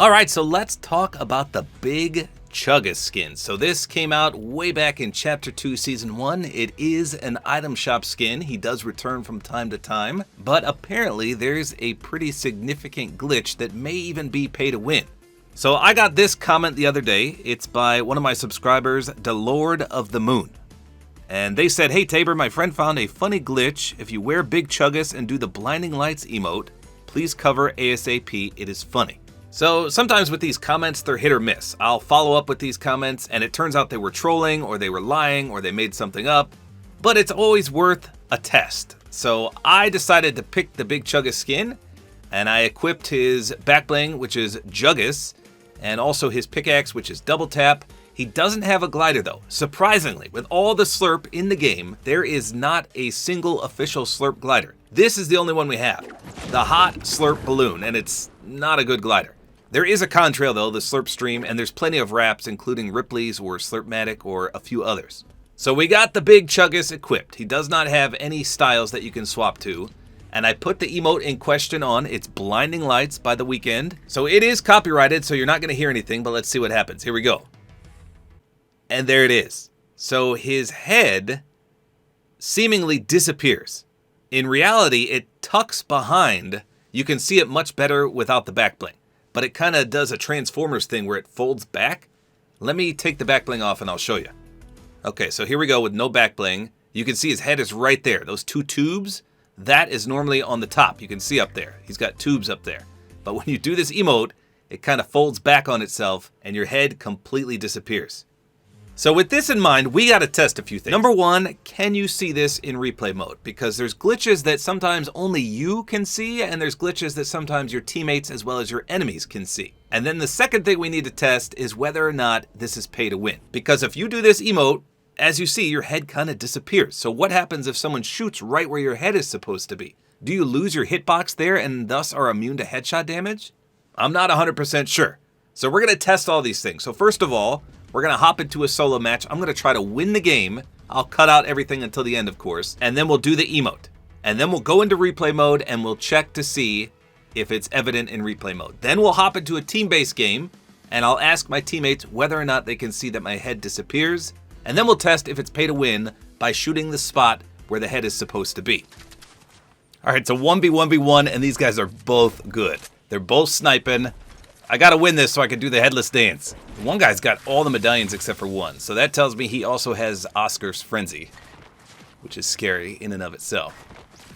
Alright, so let's talk about the Big Chugga skin. So this came out way back in Chapter 2, Season 1. It is an item shop skin. He does return from time to time, but apparently there's a pretty significant glitch that may even be pay to win. So I got this comment the other day. It's by one of my subscribers, the Lord of the Moon. And they said, "Hey Tabor, my friend found a funny glitch. If you wear Big Chuggas and do the blinding lights emote, please cover ASAP, it is funny." So sometimes with these comments, they're hit or miss. I'll follow up with these comments and it turns out they were trolling or they were lying or they made something up, but it's always worth a test. So I decided to pick the Big Chuggas skin and I equipped his back bling, which is Juggas, and also his pickaxe, which is double tap. He doesn't have a glider though. Surprisingly, with all the slurp in the game, there is not a single official slurp glider. This is the only one we have, the hot slurp balloon, and it's not a good glider. There is a contrail though, the slurp stream, and there's plenty of wraps, including Ripley's or Slurpmatic or a few others. So we got the Big Chuggas equipped. He does not have any styles that you can swap to. And I put the emote in question on. It's Blinding Lights by The Weeknd. So it is copyrighted, so you're not going to hear anything, but let's see what happens. Here we go. And there it is. So his head seemingly disappears. In reality, it tucks behind. You can see it much better without the back bling. But it kind of does a Transformers thing where it folds back. Let me take the back bling off and I'll show you. Okay, so here we go with no back bling. You can see his head is right there. Those two tubes, that is normally on the top. You can see up there. He's got tubes up there. But when you do this emote, it kind of folds back on itself and your head completely disappears. So with this in mind, we got to test a few things. Number one, can you see this in replay mode? Because there's glitches that sometimes only you can see, and there's glitches that sometimes your teammates as well as your enemies can see. And then the second thing we need to test is whether or not this is pay to win. Because if you do this emote, as you see, your head kind of disappears. So what happens if someone shoots right where your head is supposed to be? Do you lose your hitbox there and thus are immune to headshot damage? I'm not 100% sure. So we're going to test all these things. So first of all, we're going to hop into a solo match. I'm going to try to win the game. I'll cut out everything until the end, of course. And then we'll do the emote. And then we'll go into replay mode and we'll check to see if it's evident in replay mode. Then we'll hop into a team-based game and I'll ask my teammates whether or not they can see that my head disappears. And then we'll test if it's pay to win by shooting the spot where the head is supposed to be. All right, so 1v1v1 and these guys are both good. They're both sniping. I gotta win this so I can do the headless dance. One guy's got all the medallions except for one, so that tells me he also has Oscar's Frenzy, which is scary in and of itself.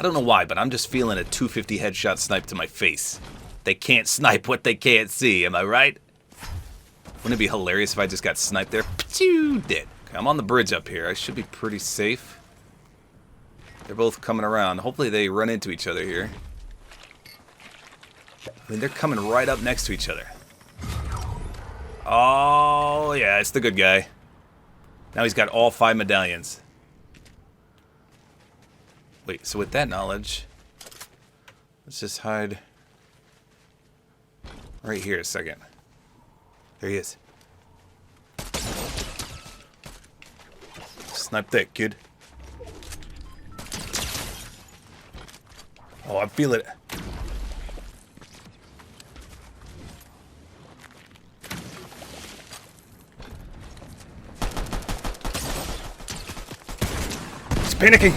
I don't know why, but I'm just feeling a 250 headshot snipe to my face. They can't snipe what they can't see, am I right? Wouldn't it be hilarious if I just got sniped there? Dead. Okay, I'm on the bridge up here. I should be pretty safe. They're both coming around. Hopefully they run into each other here. I mean, they're coming right up next to each other. Oh, yeah, it's the good guy. Now he's got all 5 medallions. Wait, so with that knowledge, let's just hide right here a second. There he is. Snipe that, kid. Oh, I feel it. He's panicking.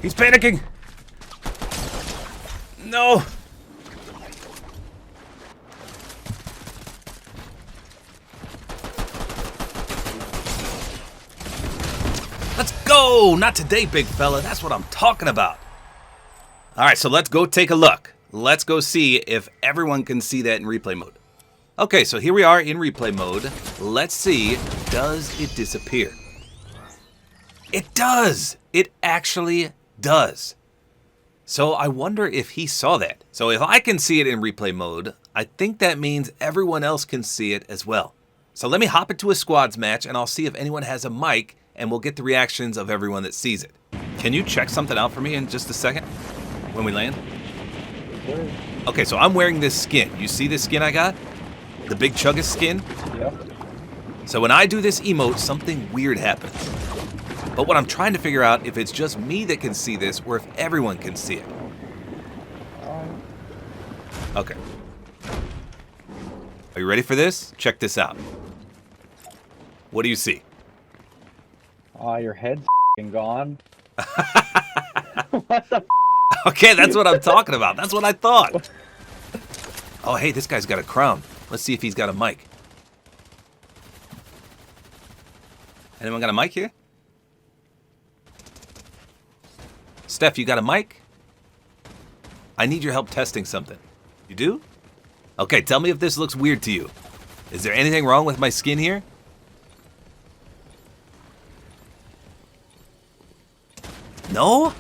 He's panicking. No. Let's go. Not today, big fella. That's what I'm talking about. All right, so let's go take a look. Let's go see if everyone can see that in replay mode. Okay, so here we are in replay mode. Let's see, does it disappear? It does! It actually does. So I wonder if he saw that. So if I can see it in replay mode, I think that means everyone else can see it as well. So let me hop into a squads match and I'll see if anyone has a mic and we'll get the reactions of everyone that sees it. Can you check something out for me in just a second when we land? Okay, so I'm wearing this skin. You see this skin I got? The Big Chuggas skin? Yeah. So when I do this emote, something weird happens. But what I'm trying to figure out if it's just me that can see this or if everyone can see it. Okay. Are you ready for this? Check this out. What do you see? Your head's gone. What the Okay, that's what I'm talking about. That's what I thought. Oh, hey, this guy's got a crown. Let's see if he's got a mic. Anyone got a mic here? Steph, you got a mic? I need your help testing something. You do? Okay, tell me if this looks weird to you. Is there anything wrong with my skin here? No?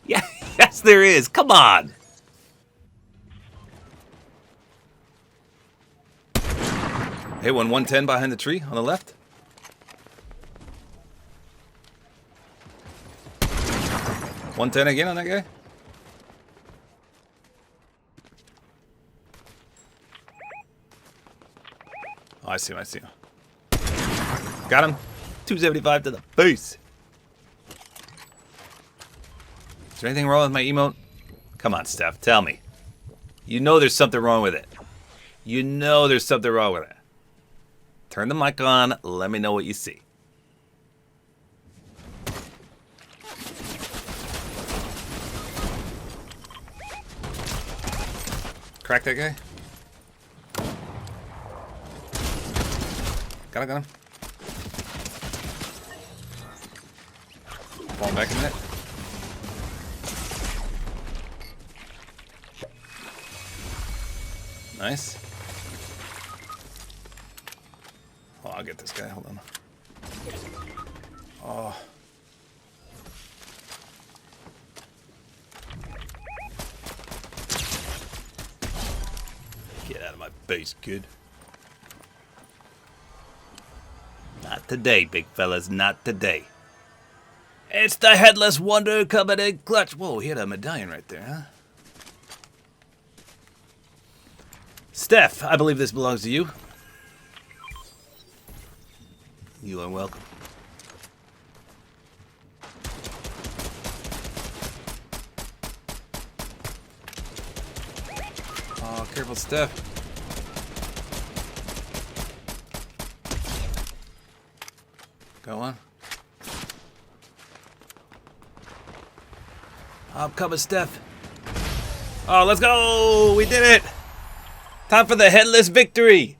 Yeah, yes there is. Come on. Hit 110 behind the tree on the left. $110 again on that guy. Oh, I see him, I see him. Got him. 275 to the face. Is there anything wrong with my emote? Come on, Steph, tell me. You know there's something wrong with it. You know there's something wrong with it. Turn the mic on, let me know what you see. Crack that guy. Got him. Fall back a minute. Nice. Oh, I'll get this guy. Hold on. Oh. Get out of my base, kid. Not today, big fellas. Not today. It's the Headless Wonder coming in clutch. Whoa, he had a medallion right there, huh? Steph, I believe this belongs to you. You are welcome. Oh, careful, Steph. Go on. I'm coming, Steph. Oh, let's go! We did it! Time for the headless victory!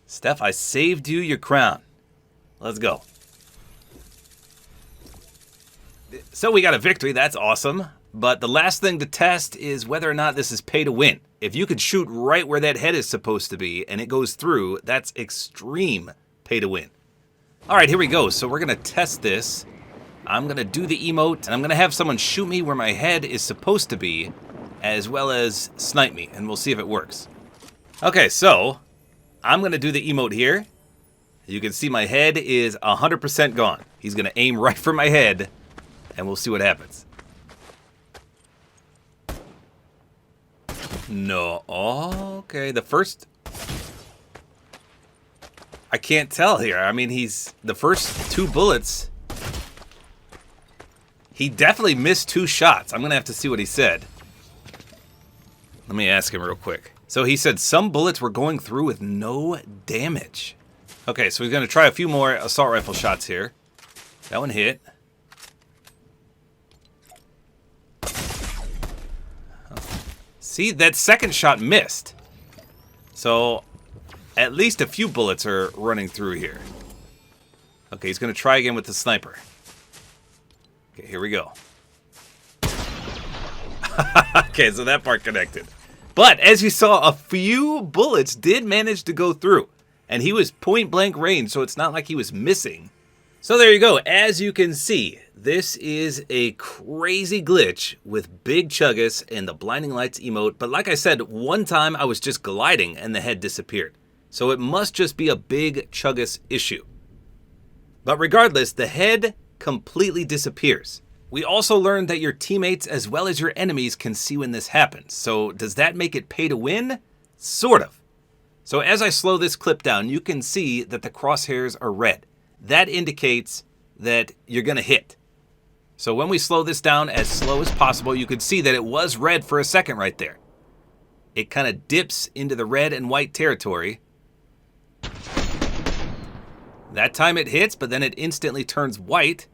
Steph, I saved you your crown. Let's go. So we got a victory, that's awesome. But the last thing to test is whether or not this is pay to win. If you could shoot right where that head is supposed to be and it goes through, that's extreme pay to win. Alright, here we go. So we're going to test this. I'm going to do the emote, and I'm going to have someone shoot me where my head is supposed to be, as well as snipe me, and we'll see if it works. Okay, so I'm going to do the emote here. You can see my head is 100% gone. He's going to aim right for my head, and we'll see what happens. No. Oh, okay, the first... I can't tell here. I mean, he's... The first 2 bullets... He definitely missed 2 shots. I'm going to have to see what he said. Let me ask him real quick. So he said some bullets were going through with no damage. Okay, so he's going to try a few more assault rifle shots here. That one hit. See, that second shot missed. So at least a few bullets are running through here. Okay, he's going to try again with the sniper. Okay, here we go. Okay, so that part connected. But as you saw, a few bullets did manage to go through. And he was point blank range, so it's not like he was missing. So there you go. As you can see, this is a crazy glitch with Big Chuggus and the Blinding Lights emote. But like I said, one time I was just gliding and the head disappeared. So it must just be a Big Chuggus issue. But regardless, the head completely disappears. We also learned that your teammates as well as your enemies can see when this happens. So does that make it pay to win? Sort of. So as I slow this clip down, you can see that the crosshairs are red. That indicates that you're going to hit. So when we slow this down as slow as possible, you could see that it was red for a second right there. It kind of dips into the red and white territory. That time it hits, but then it instantly turns white.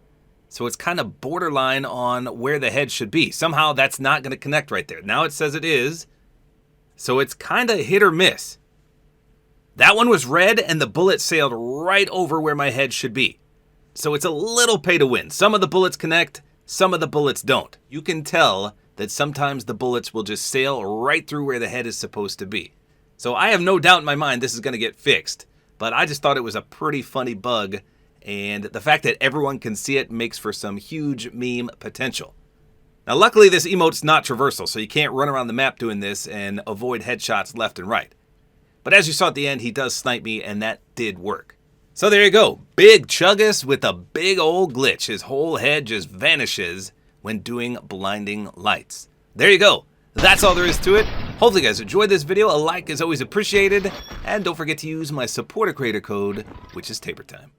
So it's kind of borderline on where the head should be. Somehow that's not going to connect right there. Now it says it is. So it's kind of hit or miss. That one was red and the bullet sailed right over where my head should be. So it's a little pay to win. Some of the bullets connect, some of the bullets don't. You can tell that sometimes the bullets will just sail right through where the head is supposed to be. So I have no doubt in my mind this is going to get fixed. But I just thought it was a pretty funny bug. And the fact that everyone can see it makes for some huge meme potential. Now luckily this emote's not traversal, so you can't run around the map doing this and avoid headshots left and right. But as you saw at the end, he does snipe me, and that did work. So there you go. Big Chuggus with a big old glitch. His whole head just vanishes when doing blinding lights. There you go. That's all there is to it. Hopefully you guys enjoyed this video. A like is always appreciated. And don't forget to use my Support-A-Creator code, which is tabortime.